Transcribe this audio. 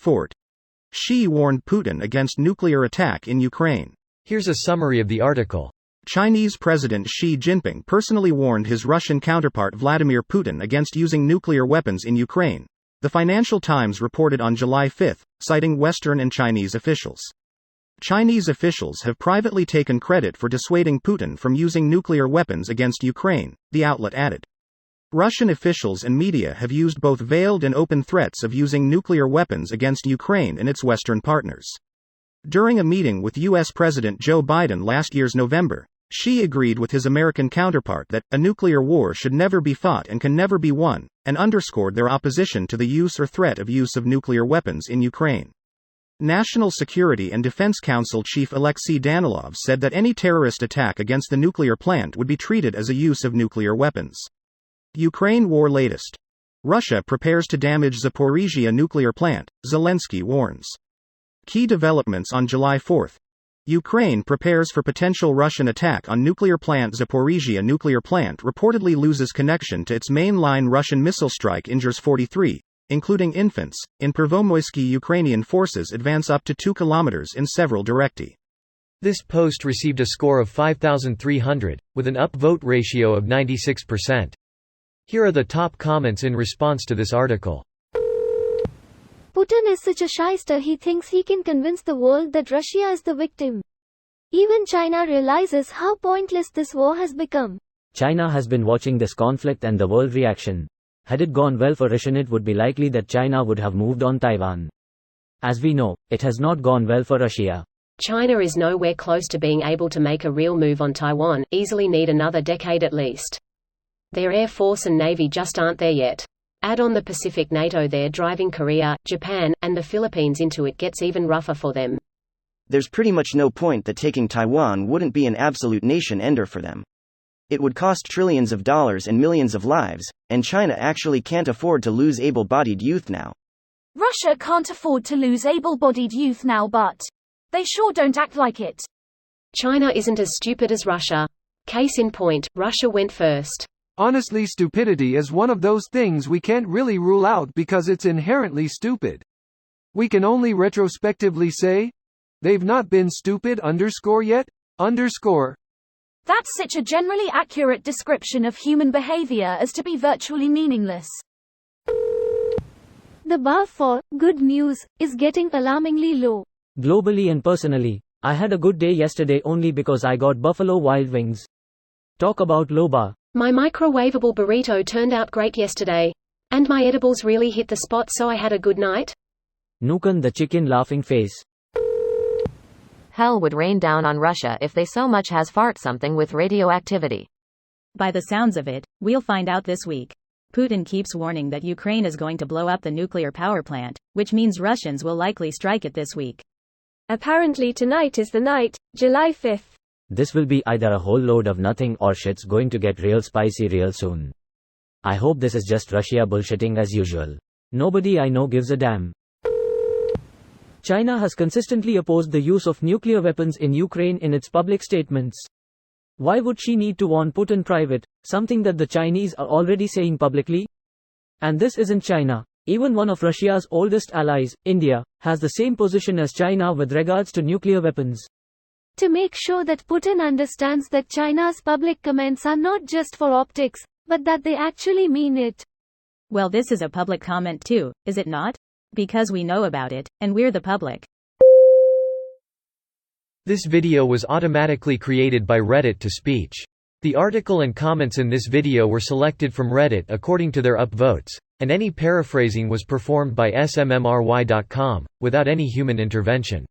Fort. Xi warned Putin against nuclear attack in Ukraine. Here's a summary of the article. Chinese President Xi Jinping personally warned his Russian counterpart Vladimir Putin against using nuclear weapons in Ukraine, the Financial Times reported on July 5, citing Western and Chinese officials. Chinese officials have privately taken credit for dissuading Putin from using nuclear weapons against Ukraine, the outlet added. Russian officials and media have used both veiled and open threats of using nuclear weapons against Ukraine and its Western partners. During a meeting with U.S. President Joe Biden last year's November, Xi agreed with his American counterpart that a nuclear war should never be fought and can never be won, and underscored their opposition to the use or threat of use of nuclear weapons in Ukraine. National Security and Defense Council Chief Alexei Danilov said that any terrorist attack against the nuclear plant would be treated as a use of nuclear weapons. Ukraine war latest. Russia prepares to damage Zaporizhzhia nuclear plant, Zelensky warns. Key developments on July 4. Ukraine prepares for potential Russian attack on nuclear plant. Zaporizhzhia nuclear plant reportedly loses connection to its main line. Russian missile strike injures 43, including infants, in Pervomoysky. Ukrainian forces advance up to 2 kilometers in several directi. This post received a score of 5,300, with an upvote ratio of 96%. Here are the top comments in response to this article. Putin is such a shyster, he thinks he can convince the world that Russia is the victim. Even China realizes how pointless this war has become. China has been watching this conflict and the world reaction. Had it gone well for Russia, it would be likely that China would have moved on Taiwan. As we know, it has not gone well for Russia. China is nowhere close to being able to make a real move on Taiwan, easily need another decade at least. Their Air Force and Navy just aren't there yet. Add on the Pacific NATO there driving Korea, Japan, and the Philippines into it, gets even rougher for them. There's pretty much no point that taking Taiwan wouldn't be an absolute nation ender for them. It would cost trillions of dollars and millions of lives, and China actually can't afford to lose able-bodied youth now. Russia can't afford to lose able-bodied youth now, but they sure don't act like it. China isn't as stupid as Russia. Case in point, Russia went first. Honestly, stupidity is one of those things we can't really rule out because it's inherently stupid. We can only retrospectively say, they've not been stupid yet. That's such a generally accurate description of human behavior as to be virtually meaningless. The bar for good news is getting alarmingly low. Globally and personally, I had a good day yesterday only because I got Buffalo Wild Wings. Talk about low bar. My microwavable burrito turned out great yesterday. And my edibles really hit the spot, so I had a good night. Nukan the chicken laughing face. Hell would rain down on Russia if they so much as fart something with radioactivity. By the sounds of it, we'll find out this week. Putin keeps warning that Ukraine is going to blow up the nuclear power plant, which means Russians will likely strike it this week. Apparently tonight is the night, July 5th. This will be either a whole load of nothing or shit's going to get real spicy real soon. I hope this is just Russia bullshitting as usual. Nobody I know gives a damn. China has consistently opposed the use of nuclear weapons in Ukraine in its public statements. Why would she need to warn Putin private, something that the Chinese are already saying publicly? And this isn't China. Even one of Russia's oldest allies, India, has the same position as China with regards to nuclear weapons. To make sure that Putin understands that China's public comments are not just for optics, but that they actually mean it. Well, this is a public comment too, is it not? Because we know about it, and we're the public. This video was automatically created by Reddit to speech. The article and comments in this video were selected from Reddit according to their upvotes, and any paraphrasing was performed by smmry.com, without any human intervention.